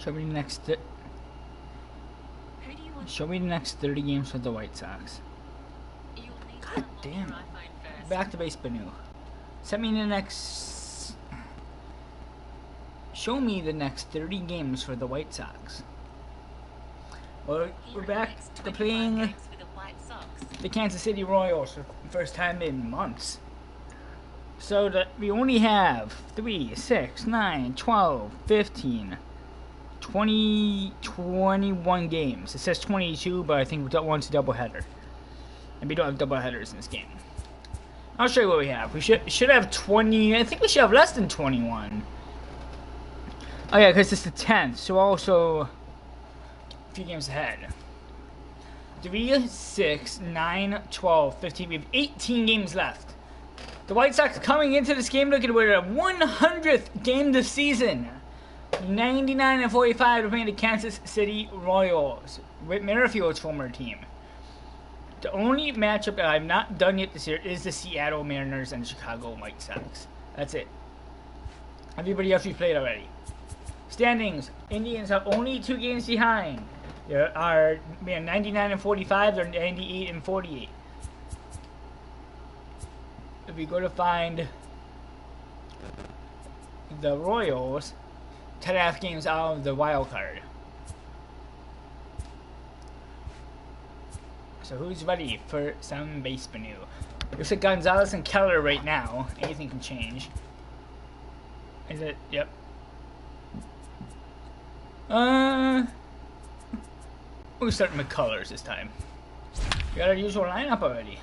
Show me the next. Show me the next 30 games for the White Sox. God damn it! Back to Basebnnou. Send me the next. Show me the next 30 games for the White Sox. Well, we're back to playing the Kansas City Royals for the first time in months. So we only have 3, 6, 9, 12, 15, 20, 21 games. It says 22, but I think one's a doubleheader. And we don't have doubleheaders in this game. I'll show you what we have. We should have 20. I think we should have less than 21. Oh yeah, because it's the 10th, so also a few games ahead. 3, 6, 9, 12, 15. We have 18 games left. The White Sox coming into this game looking at their 100th game this season. 99-45 to play the Kansas City Royals, Whit Merrifield's former team. The only matchup that I've not done yet this year is the Seattle Mariners and the Chicago White Sox. That's it. Everybody else we've played already. Standings: Indians are only 2 games behind. There are 99-45. They're 98-48. If we go to find the Royals, 10.5 games out of the wild card. So who's ready for some Basebnnou? Looks like Gonzalez and Keller right now. Anything can change. Is it? Yep. We're starting with colors this time. We got our usual lineup already.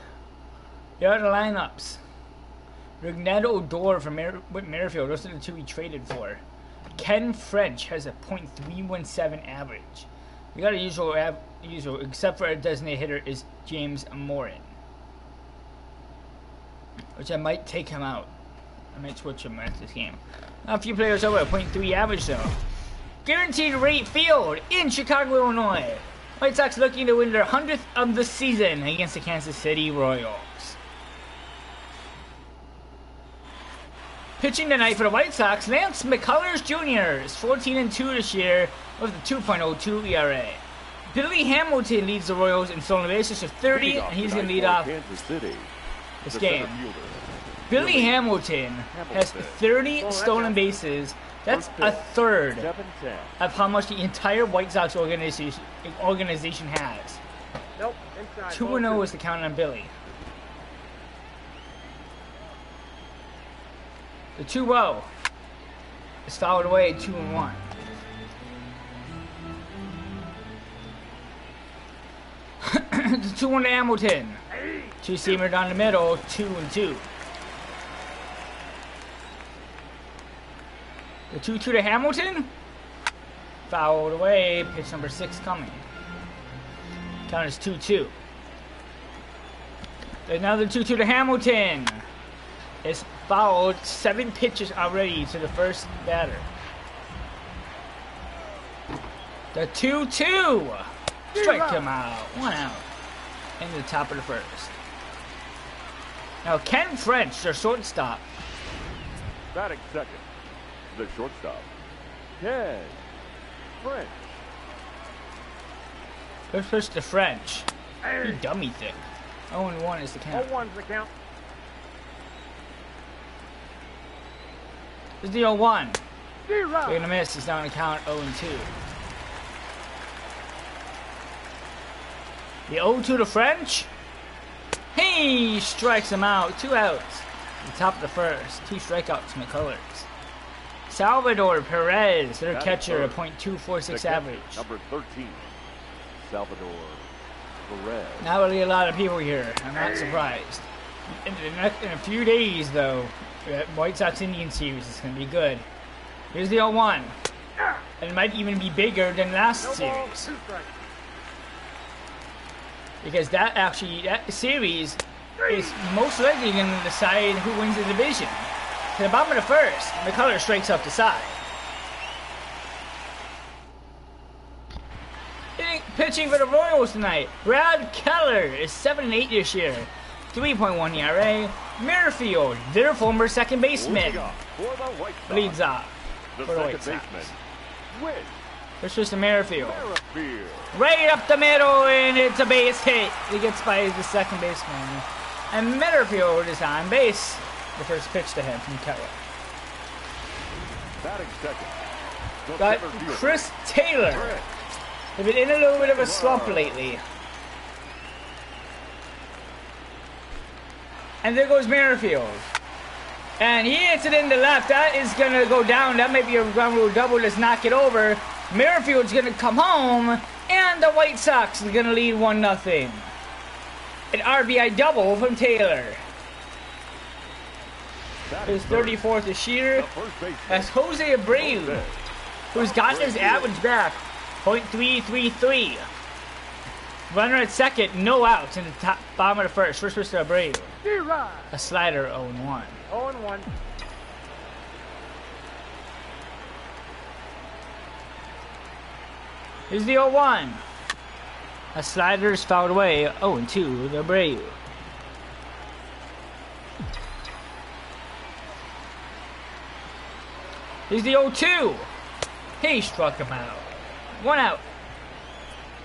Here are the lineups. Rougned Odor from Whit Merrifield. Those are the 2 we traded for. Ken French has a .317 average. We got a usual, except for a designated hitter is James Morin, which I might take him out. I might switch him after this game. A few players over a .3 average though. Guaranteed rate field in Chicago, Illinois. White Sox looking to win their 100th of the season against the Kansas City Royals. Pitching tonight for the White Sox, Lance McCullers Jr. is 14-2 this year with a 2.02 ERA. Billy Hamilton leads the Royals in stolen bases with 30, and he's going to lead off this game. Billy Hamilton has 30 stolen bases. That's a third of how much the entire White Sox organization has. 2-0 is the count on Billy. The 2-0 is fouled away 2-1. The 2-1 to Hamilton. 2-seamer down the middle, 2-2. The 2-2 to Hamilton. Fouled away, pitch number 6 coming. Count is 2-2. Another 2-2 to Hamilton. It's fouled 7 pitches already to the first batter. The 2-2. Strike him out. 1 out. In the top of the first. Now Ken French, their shortstop. Batting second, the shortstop, Ken French. First pitch to French. You dummy thick. 0-1 is the count. 0-1's the count. This is the 0-1. They're gonna miss. It's down to count 0-2. The 0-2 to French. He strikes him out. 2 outs. The top of the first. 2 strikeouts. McCullers. Salvador Perez, their catcher, a .246 average. Number 13, Salvador Perez. Not really a lot of people here. I'm not surprised. In a few days, though, White Sox Indian series is going to be good. Here's the 0-1. And it might even be bigger than last series. Because that series is most likely going to decide who wins the division. To the bottom of the first, McCullers strikes off the side. Pitching for the Royals tonight, Brad Keller is 7-8 this year. 3.1 ERA. Merrifield, their former second baseman, leads off for the White Sox. It's just a Merrifield. Merrifield. Right up the middle, and it's a base hit. He gets by the second baseman. And Merrifield is on base. The first pitch to him from Keller. Batting second. The Got center fielder. Chris Taylor. They've been in a little bit of a slump lately. And there goes Merrifield. And he hits it in the left. That is going to go down. That might be a ground rule double. Let's knock it over. Merrifield's going to come home. And the White Sox are going to lead 1-0. An RBI double from Taylor. His 34th this year. That's Jose Abreu, who's gotten his average back. .333. Runner at second, no outs in the top bottom of the first. First pitch to Abreu. A slider, 0-1. 0-1. Here's the 0-1. A slider is fouled away. 0-2 to Abreu. Here's the 0-2. He struck him out. 1 out.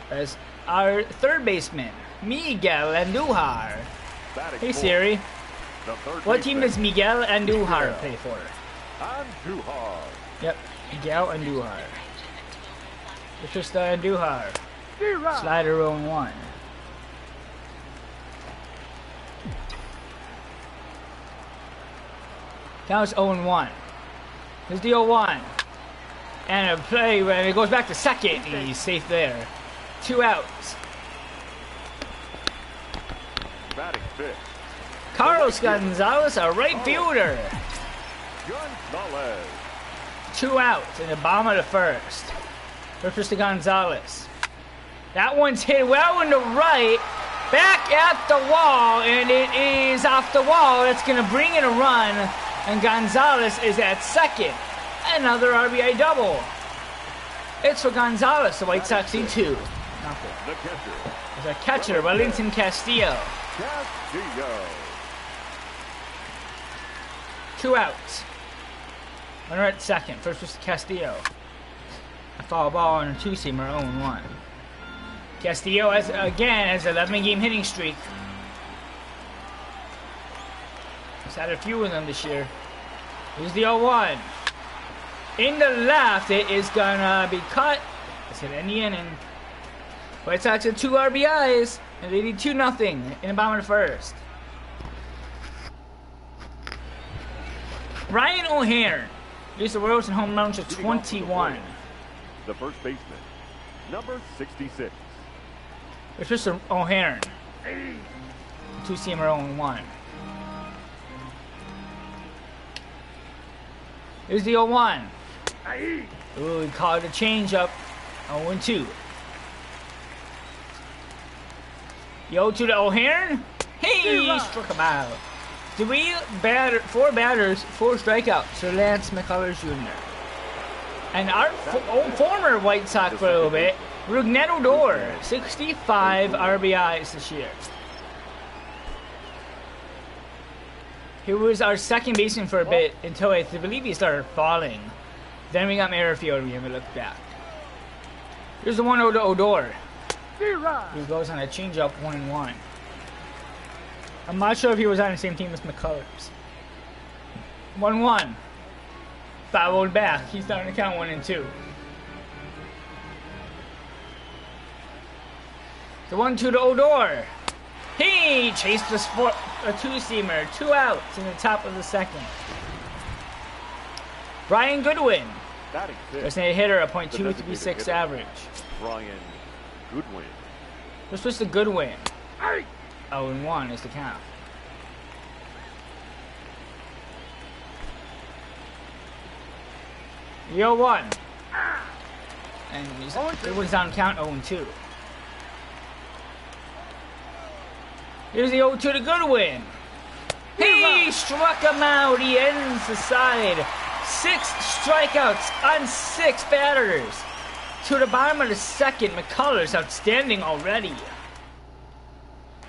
As our third baseman, Miguel Andujar. Hey Siri, what team does Miguel Andujar play for? Andujar. Yep, Miguel Andujar. It's just Andujar. Slider 0-1. Now it's 0-1. Here's the 0-1. And a play, and it goes back to second. He's safe there. 2 outs. Batting fifth. Carlos Gonzalez, a right fielder. Gonzalez. 2 outs in the bottom of the first. First pitch to Gonzalez. That one's hit well in the right. Back at the wall, and it is off the wall. That's going to bring in a run. And Gonzalez is at second. Another RBI double. It's for Gonzalez. The White Sox lead 2. The catcher. There's a catcher, Wellington Castillo. Castillo. 2 outs. Runner at second. First pitch to Castillo. A foul ball on a 2-seamer, 0-1. Castillo has an 11-game hitting streak. He's had a few of them this year. Here's the 0-1. In the left, it is gonna be cut. It's hit in the inning. White Sox have 2 RBIs, and they need 2-0 in the bottom of the first. Ryan O'Hearn leads the Royals in home runs to 21. The first baseman, number 66. It's just O'Hearn. 2-seamer 0-1. Here's the 0-1. Ooh, he called a changeup. 0-2. The 0-2 to O'Hearn. He struck him out. 4 batters, 4 strikeouts for Lance McCullers Jr. And our former White Sox for a little bit, Rougned Odor, 65 RBIs this year. He was our second baseman for a bit until I believe he started falling. Then we got Merrifield and we looked back. Here's the 1-0 to Odor. He goes on a changeup 1-1. I'm not sure if he was on the same team as McCullers. 1-1. Fouled back. He's starting to count 1-2. The 1-2 to Odor. He chased a 2-seamer. 2 outs in the top of the second. Brian Goodwin. There's a hitter, a .236 average. Brian Goodwin. This was the Goodwin. 0-1 is the count. The 0-1. And it was on count 0-2. Here's the 0-2 to Goodwin. He struck him out. He ends the side. 6 strikeouts on 6 batters. To the bottom of the second, McCullers outstanding already.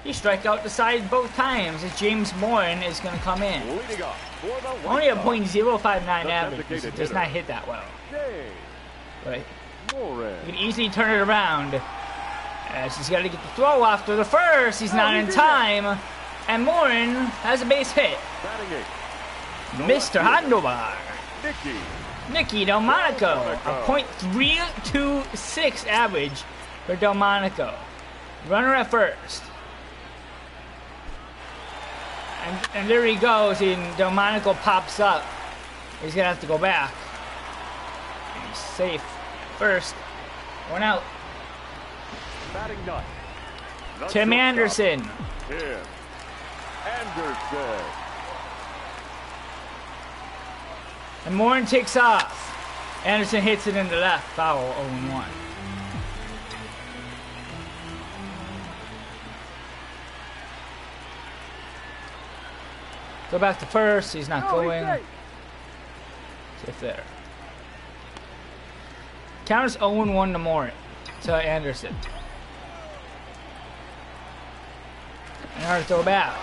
He struck out the side both times as James Morin is going to come in. Only a .059 average. It does not hit that well. But Morin. You can easily turn it around. She's got to get the throw off to the first. He's not in time. And Morin has a base hit. Mr. Handobar. Nicky Delmonico. A .326 average for Delmonico. Runner at first. And there he goes. And Delmonico pops up. He's going to have to go back. And he's safe at first. One out. Tim Anderson. Tim Anderson. And Morin takes off. Anderson hits it in the left. Foul, 0-1. Go back to first. He's not going. Safe there. Count is 0-1 to Morin. To Anderson. And hard to throw back.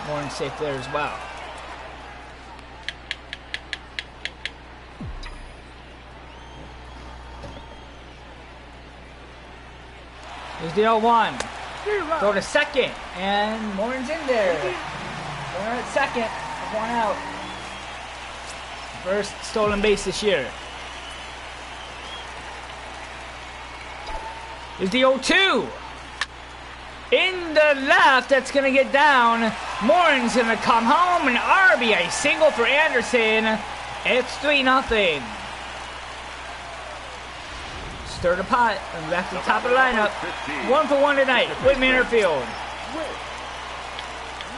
Morin safe there as well. Here's the 0-1. Throw to second. And Morin's in there. Runner at second. One out. First stolen base this year. Here's the 0-2. In the left, that's going to get down. Morin's going to come home. An RBI single for Anderson. It's 3-0. Stir the pot. And back to the top of the lineup. 1 for 1 tonight. Whitman Innerfield.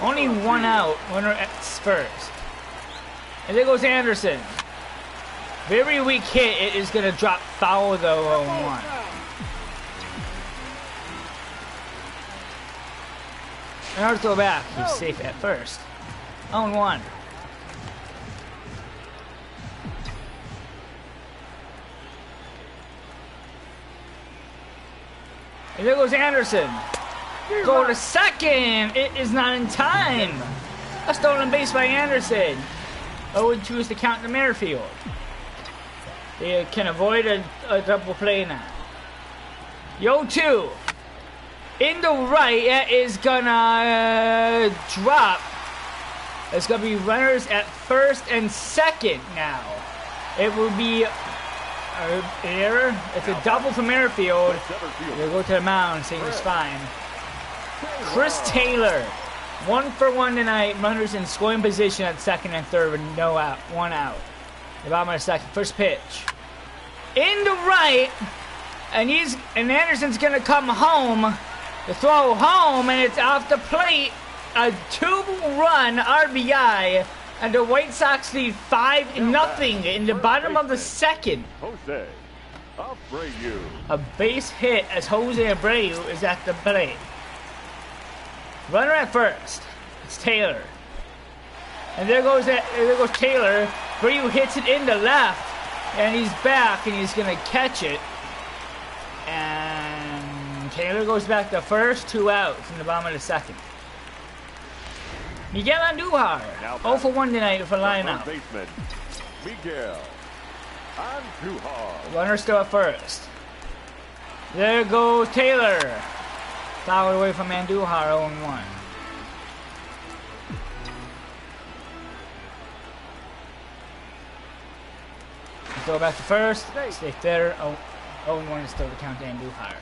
Only one out. Runner at first. And there goes Anderson. Very weak hit. It is going to drop foul though. 0-1. And hard to throw back. He's safe at first. 0-1. And there goes Anderson. Go to second. It is not in time. A stolen base by Anderson. 0-2 is the count in the Merrifield. They can avoid a double play now. 0-2. In the right, it is gonna drop. It's gonna be runners at first and second now. It will be an error. It's a double from Merrifield. They'll go to the mound, saying it's fine. Chris Taylor, 1 for 1 tonight. Runners in scoring position at second and third with no out, 1 out. The bottom of the second. First pitch. In the right, and Anderson's gonna come home. The throw home, and it's off the plate. A 2-run RBI, and the White Sox lead 5-0 in the bottom of the second. Jose Abreu. A base hit as Jose Abreu is at the plate. Runner at first. It's Taylor. And there goes Taylor. Abreu hits it in the left, and he's back, and he's gonna catch it. And Taylor goes back to first, 2 outs in the bottom of the second. Miguel Andujar, 0 for 1 tonight for lineup. Miguel Andujar. Runner still at first. There goes Taylor. Fouled away from Andujar, 0-1. Throw back to first. Stay there. 0-1 is still the count to Andujar.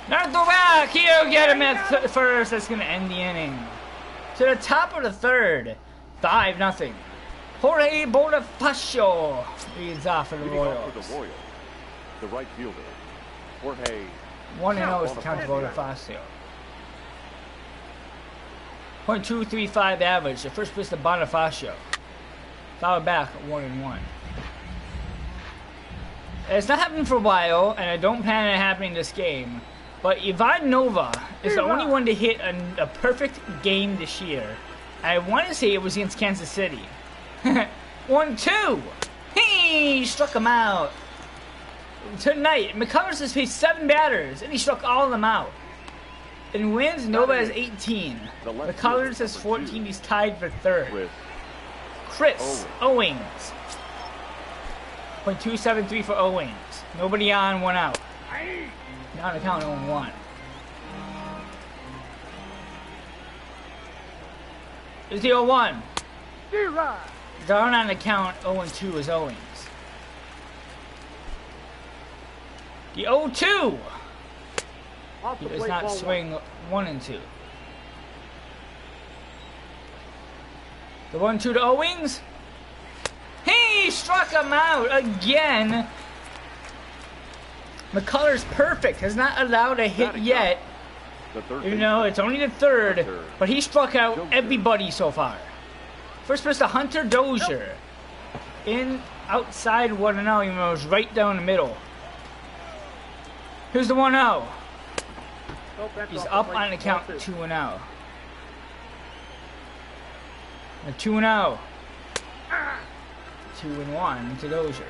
Now throw back. He'll get him at first. That's going to end the inning. To the top of the third. 5-0. Jorge Bonifacio leads off for the Royals. The right fielder, Jorge. 1-0 is the count to Bonifacio. .235 average. The first pitch to Bonifacio. Fouled back at 1-1. It's not happening for a while, and I don't plan on it happening this game. But Ivan Nova is the only one to hit a perfect game this year. I want to say it was against Kansas City. 1-2. He struck him out. Tonight, McCullers has faced 7 batters, and he struck all of them out. In wins, Nova has 18. McCullers has 14. He's tied for third. Chris Owings. .273 for Owings. Nobody on, 1 out. Now the count 0-1. Here's the 0-1. Down on the count 0-2 is Owings. The 0-2. He does not swing 1 and 2. The 1-2 to Owings. He struck him out again. McCullers perfect. Has not allowed a hit yet. You know, it's only the third, but he struck out everybody so far. First pitch to Hunter Dozier. In outside 1-0, even though it was right down the middle. Here's the 1-0. He's up on the count 2-0. A 2-0. 2-1 to Dozier.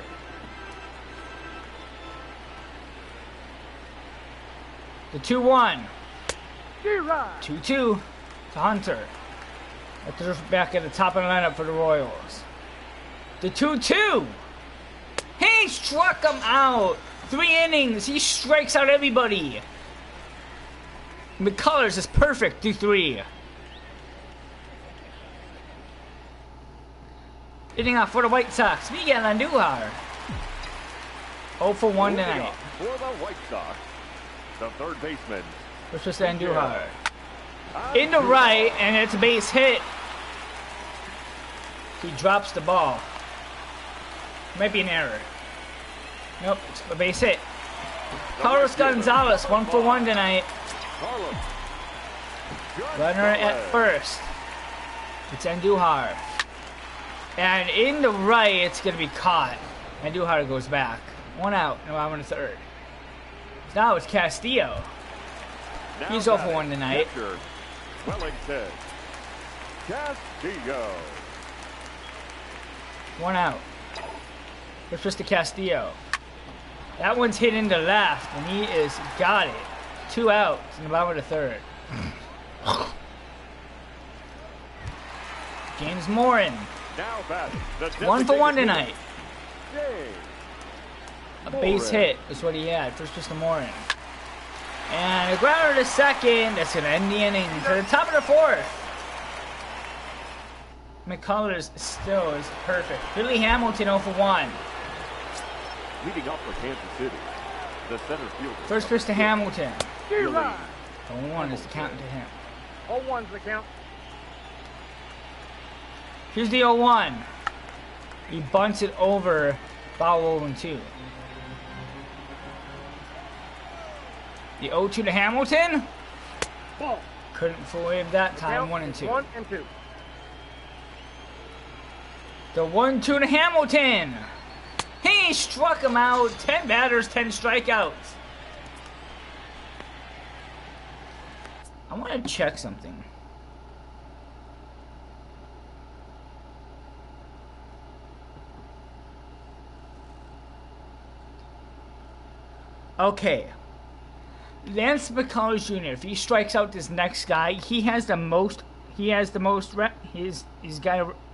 The 2-1. 2-2 to Hunter. They're back at the top of the lineup for the Royals. The 2-2. He struck him out. 3 innings. He strikes out everybody. McCullers is perfect through 3. Hitting off for the White Sox, Miguel Andujar. 0 for 1 tonight. For the White Sox, the third baseman. Which was Andujar. In the right, and it's a base hit. He drops the ball. Might be an error. Nope, it's a base hit. Carlos Gonzalez, 1 for 1 tonight. Runner at first. It's Andujar. And in the right, it's going to be caught. Andujar goes back. 1 out, no out in the third. Now it's Castillo. He's 0 for 1 tonight. Wellington. Castillo. 1 out. It's just to Castillo. That one's hit into left, and he is got it. 2 outs in the bottom of the third. James Morin. 1 for 1 tonight. A base hit is what he had. First pitch to Morin. And a grounder to second. That's going to end the inning. To the top of the 4th. McCullers still is perfect. Billy Hamilton 0 for 1. Leading up for Kansas City, the center fielder. First pitch to Hamilton. 0-1 is the count to him. 0-1's the count. Here's the 0-1. He bunts it over foul 0-2. The 0-2 to Hamilton. Ball. Couldn't fool him that time. 1 and 2. 1 and 2. The 1-2 to Hamilton. He struck him out. 10 batters, 10 strikeouts. I want to check something. Okay. Lance McCullers Jr., if he strikes out this next guy, he's got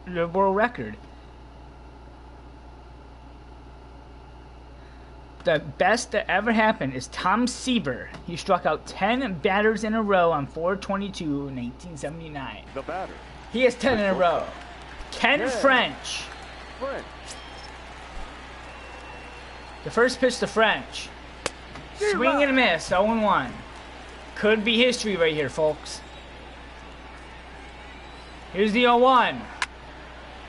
the world record. The best that ever happened is Tom Seaver. He struck out 10 batters in a row on 4/22 in 1979. The batter. He has 10 in a row. Ken French. The first pitch to French. Swing and a miss, 0-1. Could be history right here, folks. Here's the 0-1.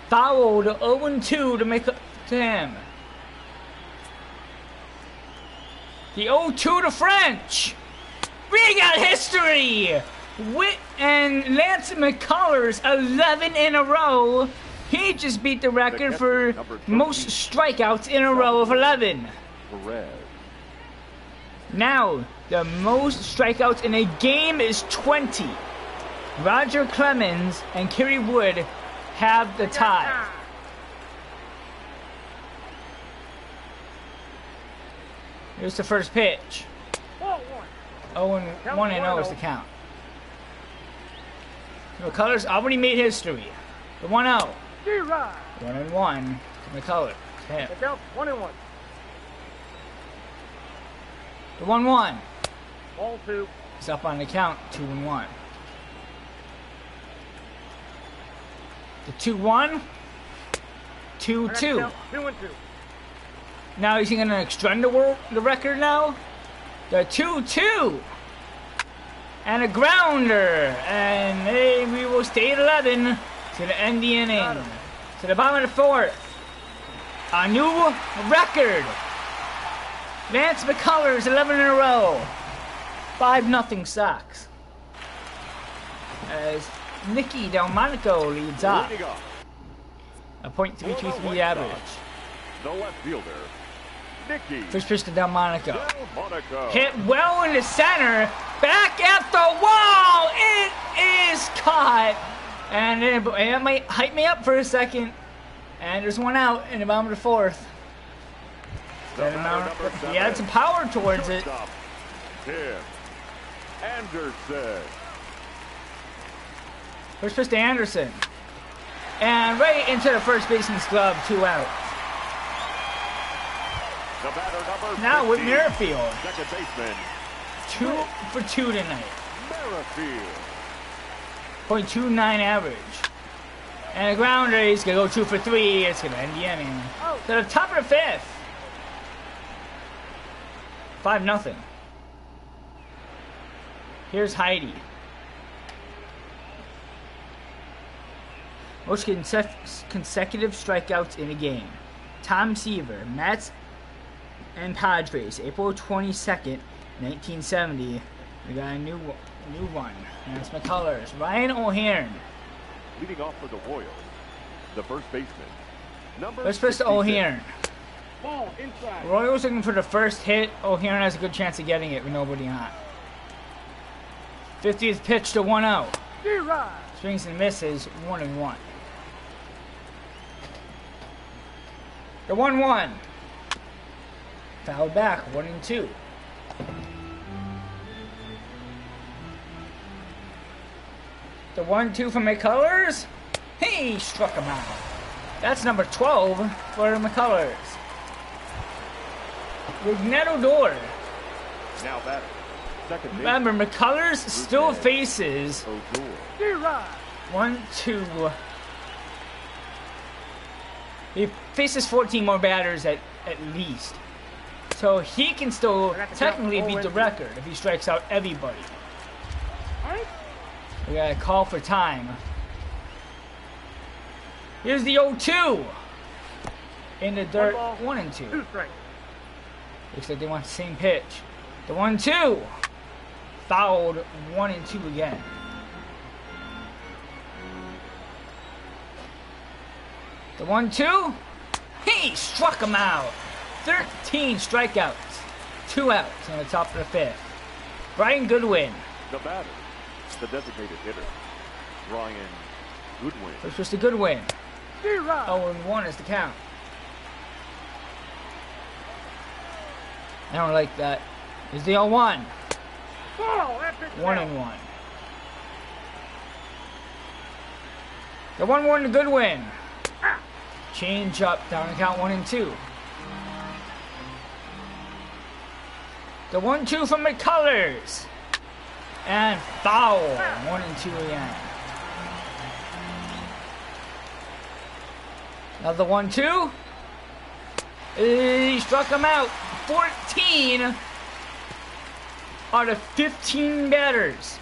Foul to 0-2 to make up to him. The 0-2 to French. We got history. And Lance McCullers, 11 in a row. He just beat the record for most strikeouts in a row of 11. Now, the most strikeouts in a game is 20. Roger Clemens and Kerry Wood have the tie. Here's the first pitch. 0-1 is the count. McCullers already made history. The 1-0. D-Rod. 1-1 to McCullers. Hit. The count 1-1. The 1-1. Ball 2. He's up on the count. 2-1. The 2-1. 2-2. 2-2. Now he's going to extend the record now. The 2-2. And a grounder. And we will stay at 11 to the end the inning. To the bottom of the fourth. A new record. Vance McCullers, 11 in a row. 5-0 Sox. As Nicky Delmonico leads off. A .323 average. The left fielder, Nicky. First pitch to Delmonico. Delmonico. Hit well in the center. Back at the wall. It is caught. And it might hype me up for a second. And there's one out in the bottom of the fourth. He had some power towards it. Tim Anderson. First pitch to Anderson. And right into the first baseman's glove, 2 out. The batter number Now with 50, Merrifield. second baseman. 2 for 2 tonight. Merrifield. .29 average. And a grounder, he's going to go 2 for 3. It's going to end the inning. To the top of the fifth. 5-0. Here's Heidi. Most consecutive strikeouts in a game. Tom Seaver, Mets and Padres, April 22nd, 1970. We got a new one. And that's McCullers. Ryan O'Hearn. Leading off for the Royals, the first baseman. First pitch to O'Hearn. Ball inside. Royals looking for the first hit. O'Hearn has a good chance of getting it with nobody on. 50th pitch to 1-0. D-Rod. Swings and misses, 1-1. The 1-1. Fouled back, 1-2. The 1-2 from McCullers. He struck him out. That's number 12 for McCullers. Rigneto Door. Now batter, second base. Remember, McCullers still faces D-Rod. 1-2. He faces 14 more batters at least. So he can still technically beat the record if he strikes out everybody. We got a call for time. Here's the 0-2. In the dirt, 1-2. 2 strikes. Looks like they want the same pitch. The 1-2. Fouled, 1-2 again. The 1-2. He struck him out. 13 strikeouts. 2 outs on the top of the fifth. Brian Goodwin. The batter, the designated hitter, Ryan Goodwin. First pitch to Goodwin. D-Rod. 0-1 is the count. I don't like that. Here's the 0-1. Ball. That pitch 1-1. The 1-1 to Goodwin. Change up down to count 1-2. The 1-2 from McCullers. And foul. 1-2 again. Another 1-2. He struck him out. 14 out of 15 batters.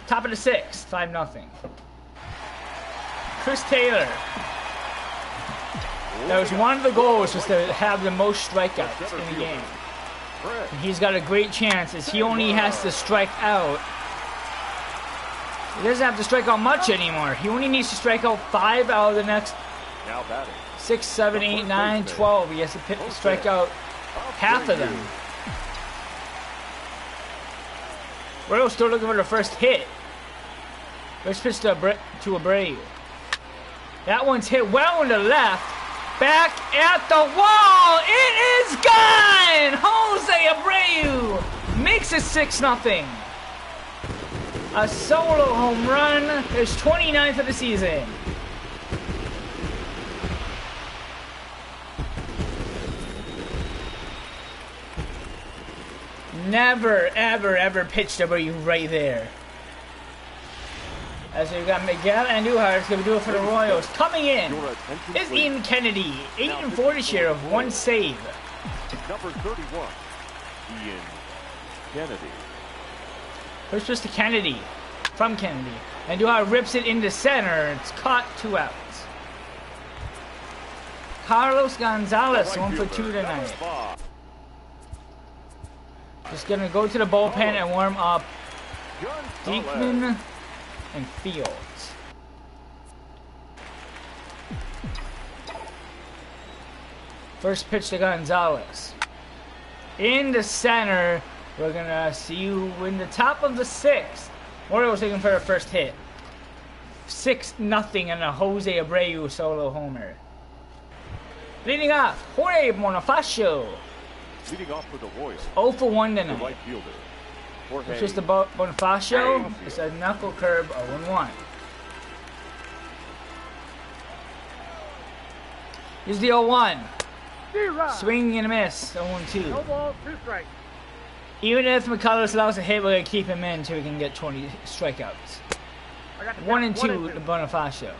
Top of the sixth, 5-0. Chris Taylor. That was one of the goals, was to have the most strikeouts in the game. And he's got a great chance, as he only has to strike out. He doesn't have to strike out much anymore. He only needs to strike out 5 out of the next 6, 7, 8, 9, 12. He has to strike out half of them. Royals still looking for the first hit. First pitch to Abreu. That one's hit well in the left. Back at the wall. It is gone. Jose Abreu makes it 6-0. A solo home run. His 29th of the season. Never, ever, ever pitched W right there. As we've got Miguel Andujar's going to do it for the Royals. Coming in is Ian Kennedy. 8-4 this year of 1 save. Number 31, Ian Kennedy. First pitch to Kennedy. From Kennedy. Andujar rips it into center. It's caught, 2 outs. Carlos Gonzalez, 1 for 2 tonight. Just going to go to the bullpen and warm up Diekman and Fields. First pitch to Gonzalez. In the center, we're going to see you in the top of the 6th. Orioles looking for their first hit. 6-0 and a Jose Abreu solo homer. Leading off, Jorge Bonifacio. Leading off for the Royals. 0 for 1 tonight. Right fielder. It's just about Bonifacio. It's a knuckle curve, 0-1. Here's the 0-1. Swing and a miss, 0-2. No ball, 2 strikes. Even if McCullers allows a hit, we're going to keep him in until we can get 20 strikeouts. 1-2 to Bonifacio.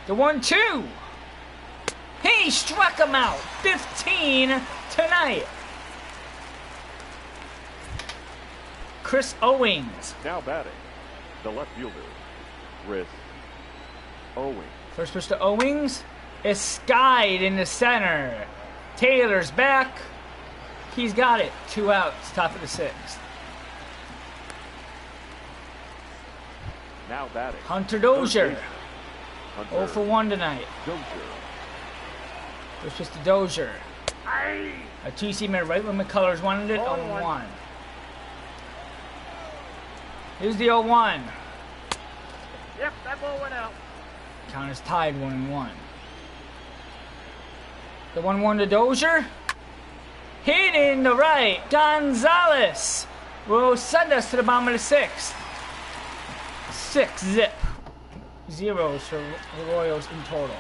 The 1-2. He struck him out. 15 tonight. Chris Owings. Now batting, the left fielder, Chris Owings. First pitch to Owings is skied in the center. Taylor's back. He's got it. 2 outs, top of the 6th. Now batting, Hunter Dozier. Hunter 0 for 1 tonight. Dozier. First pitch to Dozier. A 2-seamer right when McCullers wanted it. 0-1. Here's the 0-1. Yep, that ball went out. Count is tied 1-1. The 1-1 to Dozier. Hit in the right. Gonzalez will send us to the bottom of the 6th. 6-0 for the Royals in total.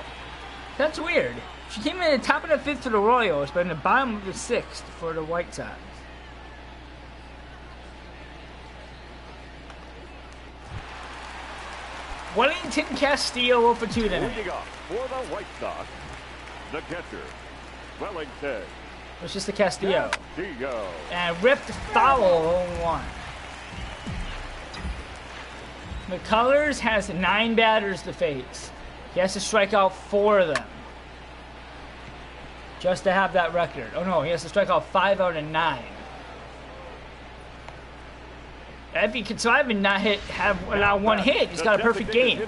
That's weird. She came in the top of the 5th for the Royals, but in the bottom of the 6th for the White Sox. Wellington Castillo 0 for 2 tonight. Leading off for the White Sox, the catcher, Wellington. It's just the Castillo. Castillo. And ripped foul 0-1. McCullers has 9 batters to face. He has to strike out 4 of them just to have that record. Oh no, he has to strike out 5 out of 9. If he can survive and not allow 1 hit, he's got a perfect game.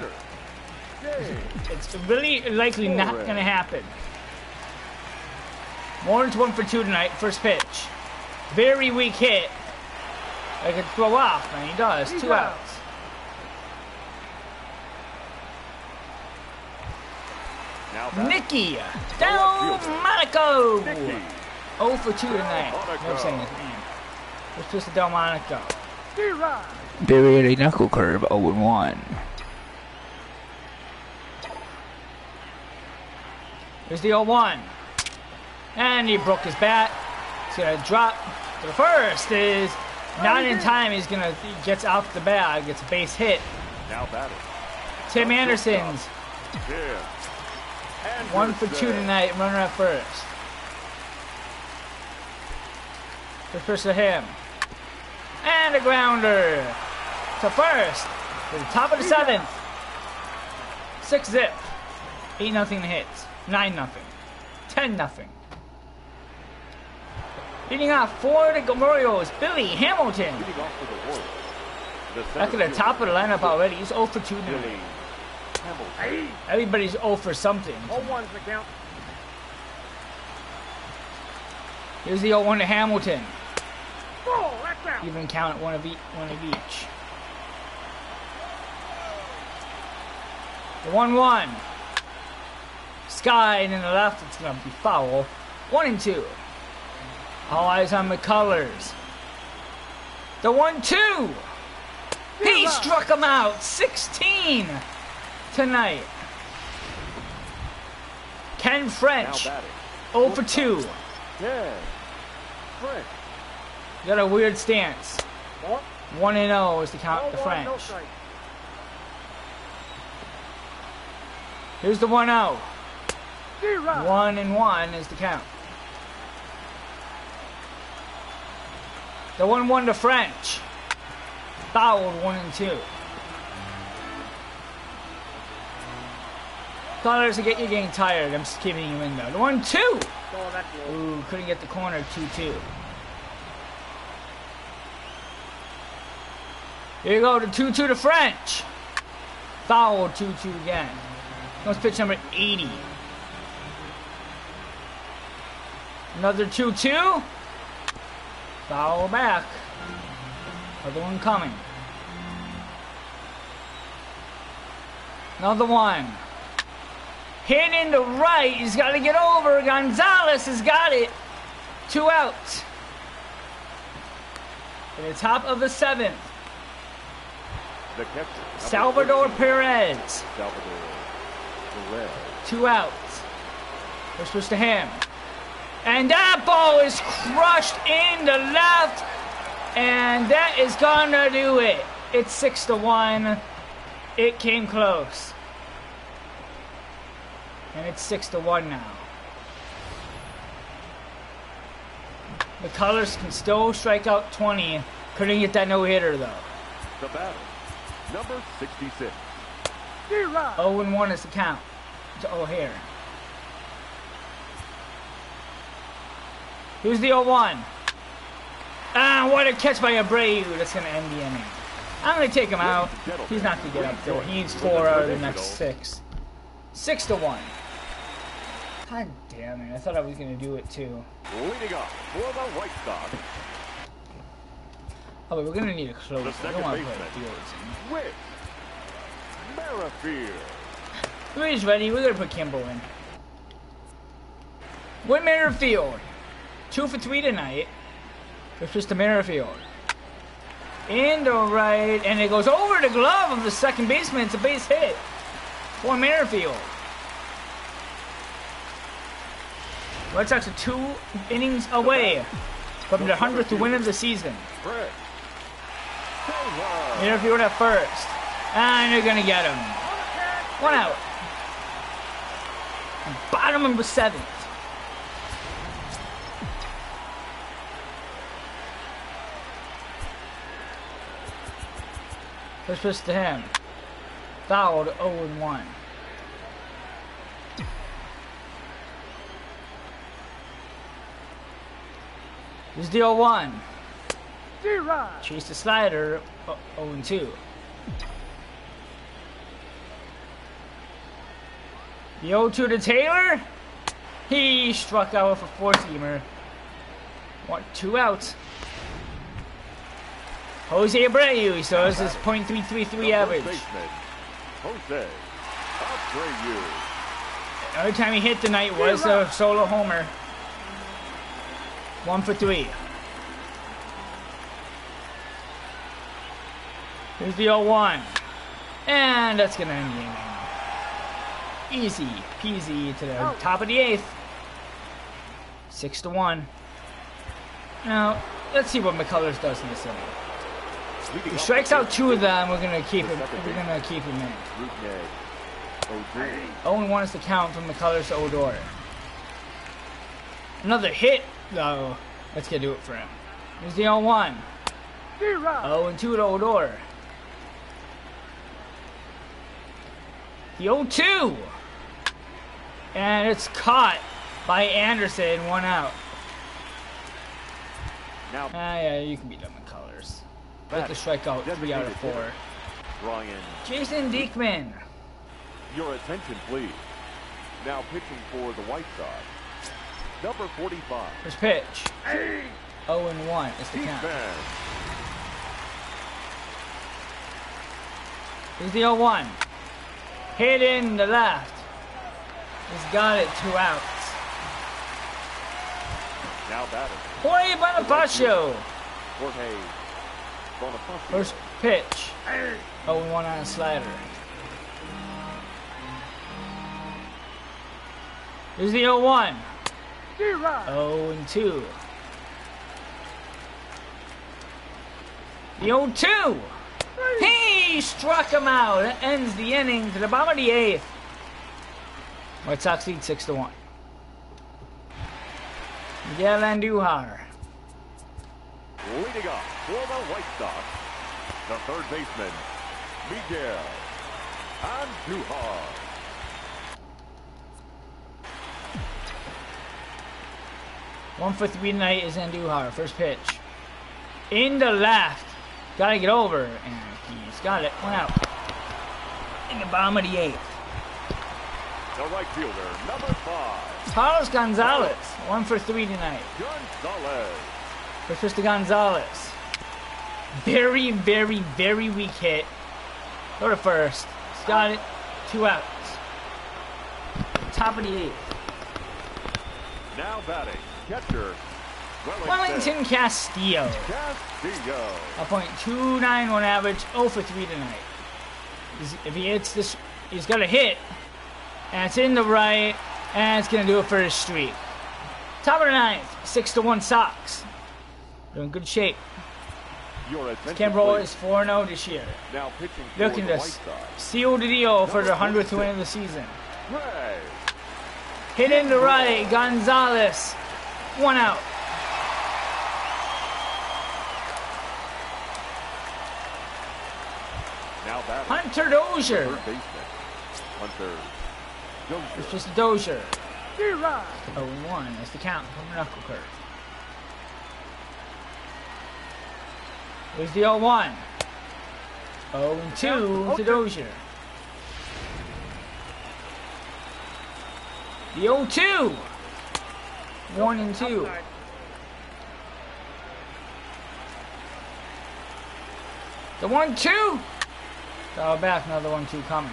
It's really likely not going to happen. Warren's 1 for 2 tonight. First pitch. Very weak hit. I could throw off, and he does. 2 outs. Nicky Del Monaco. 0 for 2 tonight. Never saying his name. Let's twist to Del Monaco. Buried a knuckle curve 0-1. Here's the 0-1. And he broke his bat. He's going to drop to the first. Is not in time. He gets off the bag. Gets a base hit. Now batting. Tim Anderson's 1 for 2 tonight. Runner at first. First pitch to him. And a grounder to first. To the top of the 7th. 6-0. 8-0 to hits. 9-0. 10-0. Leading off for the Royals, Billy Hamilton. Back at the top of the lineup already. He's 0 for 2 tonight. Everybody's 0 for something. 0-1's the count. Here's the 0-1 to Hamilton. Oh, that's out. Even count one of each. The 1-1. Sky and in the left, it's going to be foul. 1-2. All eyes on McCullers. The 1-2. He struck him out. 16 tonight. Ken French. 0 for 2. Ken French. Got a weird stance. 1-0 is the count. The French. Here's the 1-0. 1-1 is the count. The 1-1 to French. Fouled 1-2. Colors to get you getting tired. I'm just keeping you in though. The 1-2. Ooh, couldn't get the corner. 2-2. Here you go. The 2-2 to French. Fouled 2-2 again. That's pitch number 80. Another 2-2. Foul back. Other one coming. Another one. Hit into right. He's got to get over. Gonzalez has got it. 2 outs. In the top of the 7th. The catcher, Salvador Perez. 2 outs. We're supposed to him. And that ball is crushed in the left. And that is gonna do it. It's 6-1. It came close. And it's 6-1 now. The Colors can still strike out 20. Couldn't get that no-hitter though. The batter, number 66. 0-1 is the count. Oh, here. Here's the 0-1. Ah, what a catch by Abreu. That's going to end the inning. I'm going to take him out. He's not going to get up there. He needs 4 out of the next 6. 6-1. God damn it. I thought I was going to do it too. Leading off for the White Sox. Oh, but we're going to need a closer. I don't want to play Fields in. With Merrifield. Who's ready? We're going to put Kimbo in. Whit Merrifield. 2 for 3 tonight. It's just a Merrifield. Into right, and it goes over the glove of the second baseman. It's a base hit for Merrifield. Red Sox are 2 innings away from the 100th win of the season. Merrifield at first. And they're going to get him. 1 out. Bottom number 7th. First pitch to him. Fouled 0-1. Here's the 0-1. Chase the slider. 0-2. The 0-2 to Taylor. He struck out with a 4-seamer. 2 outs. Jose Abreu, so this is .333 average. Jose Abreu. Every time he hit tonight was a solo homer. 1 for 3. Here's the 0-1. And that's going to end the inning. Easy peasy to the top of the 8th. 6-1. Now, let's see what McCullers does in this inning. He strikes out 2 of them. We're gonna keep him. We're gonna keep him in. 0-1 is the count from McCullers to Odor. Another hit, though. Let's get to it for him. Here's the 0-1. 0-2 to Odor. The 0-2, and it's caught by Anderson. 1 out. Now, yeah, you can beat them in colors. With the strikeout, 3 out of 4. Ryan. Jason Diekman. Your attention, please. Now pitching for the White Sox, number 45. First pitch. 0-1 is the count. Here's the 0-1. Hit in the left. He's got it. 2 outs. Now batting. Jorge Bonifacio. Jorge Bonifacio. First pitch. 0-1 on a slider. Here's the 0-1. 0-2. The 0-2. He struck him out. That ends the inning to the bottom of the 8th. White Sox lead 6-1. Miguel Andujar. Leading up for the White Sox, the third baseman, Miguel Andujar. One for 3 tonight is Andujar. First pitch. In the left. Gotta get over. And he's got it. One out. In the bottom of the 8th. The right fielder, number 5. Carlos Gonzalez. 1 for 3 tonight. Gonzalez. First pitch to Gonzalez. Very, very, very weak hit. Go to first. He's got it. 2 outs. Top of the 8th. Now batting, catcher, Wellington Castillo. Castillo. A .291 average. 0 for 3 tonight. If he hits this, he's got a hit. And it's in the right. And it's going to do it for his streak. Top of the 9th. 6-1 Sox. They're in good shape. Campbell is 4-0 this year. Now pitching Look for at the this. White Sox. Seal the deal for the 100th win of the season. Ray. Hit in the right. Gonzalez. 1 out. Now batting, Hunter Dozier. third baseman, Hunter Dozier. It's just a Dozier. 0-1. That's the count from the knuckle curve. Here's the 0-1. 0-2 to Dozier. The 0-2. 1-2. The 1-2. Dial back, another 1-2 coming.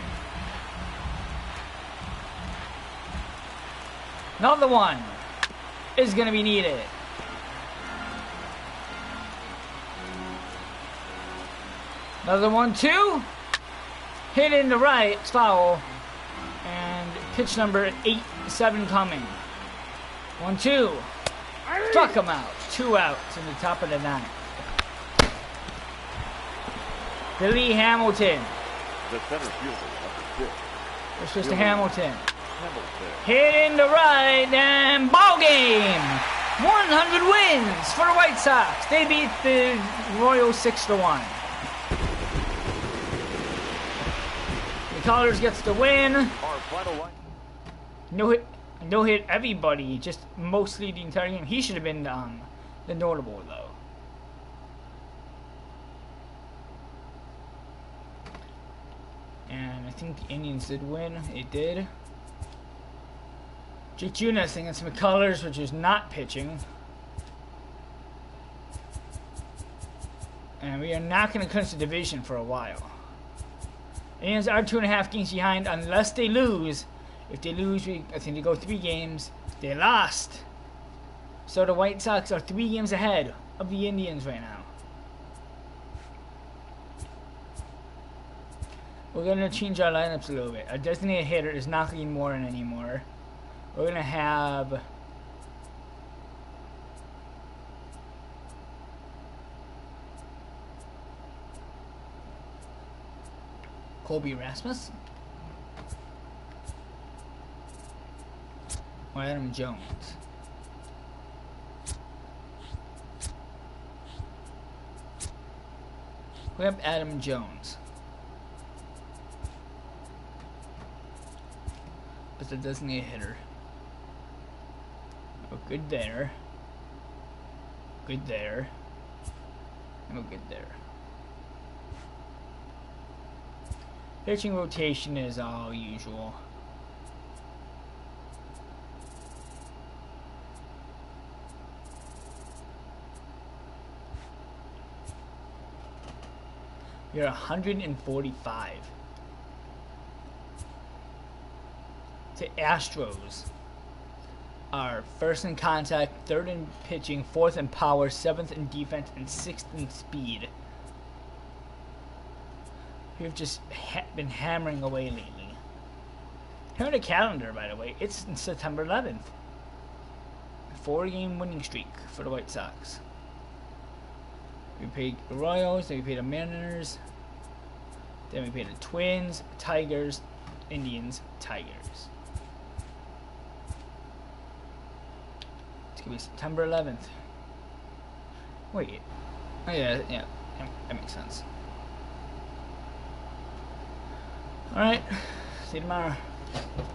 Another one is going to be needed. Another 1-2. Hit in the right. It's foul. And pitch number 8-7 coming. 1-2. Struck him out. 2 outs in the top of the 9th. Billy Hamilton. The center fielder, number 6. It's just a Hamilton. Hamilton. Hit in the right and ball game. 100 wins for the White Sox. They beat the Royals 6-1. The Colors gets the win. Our final line. No hit everybody, just mostly the entire game. He should have been the notable though. And I think the Indians did win. It did. Jake Junis against McCullers, which is not pitching. And we are not going to clinch the division for a while. Indians are 2.5 games behind unless they lose. If they lose, I think they go 3 games. They lost. So the White Sox are 3 games ahead of the Indians right now. We're going to change our lineups a little bit. Our designated hitter is not Lee Morin anymore. We're going to have Colby Rasmus or Adam Jones. We have Adam Jones. But that doesn't need a hitter. Oh, good there. Good there. Oh, good there. Pitching rotation is all usual. You're 145. To Astros are first in contact, third in pitching, fourth in power, seventh in defense, and sixth in speed. We've just been hammering away lately. Here on the calendar, by the way, it's September 11th. 4-game winning streak for the White Sox. We played the Royals, then we played the Mariners, then we played the Twins, Tigers, Indians, Tigers. It's gonna be September 11th. Wait. Oh yeah, that makes sense. Alright, see you tomorrow.